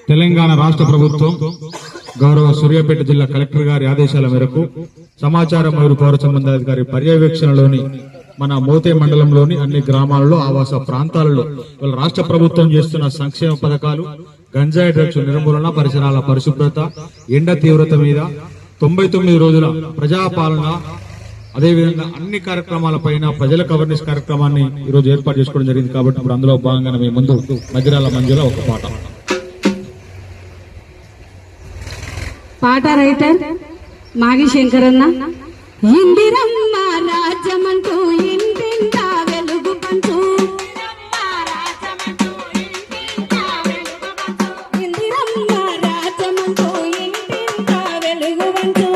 తెలంగాణ రాష్ట్ర ప్రభుత్వం గౌరవ సూర్యాపేట జిల్లా కలెక్టర్ గారి ఆదేశాల మేరకు సమాచారం మరియు పౌర సంబంధాధికారి పర్యవేక్షణలోని మన మోతే మండలంలోని అన్ని గ్రామాలలో ఆవాస ప్రాంతాలలో రాష్ట్ర ప్రభుత్వం చేస్తున్న సంక్షేమ పథకాలు, గంజాయి డ్రగ్స్ నిర్మూలన, పరిసరాల పరిశుభ్రత, ఎండ తీవ్రత మీద 99 రోజుల ప్రజాపాలన, అదేవిధంగా అన్ని కార్యక్రమాలపైన ప్రజలకు అవేర్నెస్ కార్యక్రమాన్ని ఈరోజు ఏర్పాటు చేసుకోవడం జరిగింది. కాబట్టి ఇప్పుడు అందులో భాగంగా మీ ముందు మధ్యరాల మంజుల ఒక పాట రైటర్ మాగి శంకరన్న. ఇందిరమ్మ రాజ్యమంటూ ఇంటింటా వెలుగు పంచు, ఇందిరమ్మ రాజ్యమంటూ ఇంటింటా వెలుగు పంచు,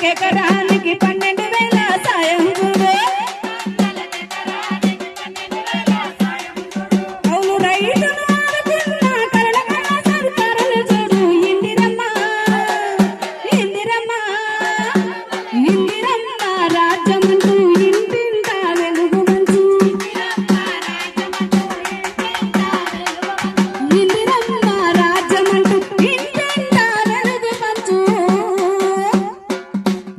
que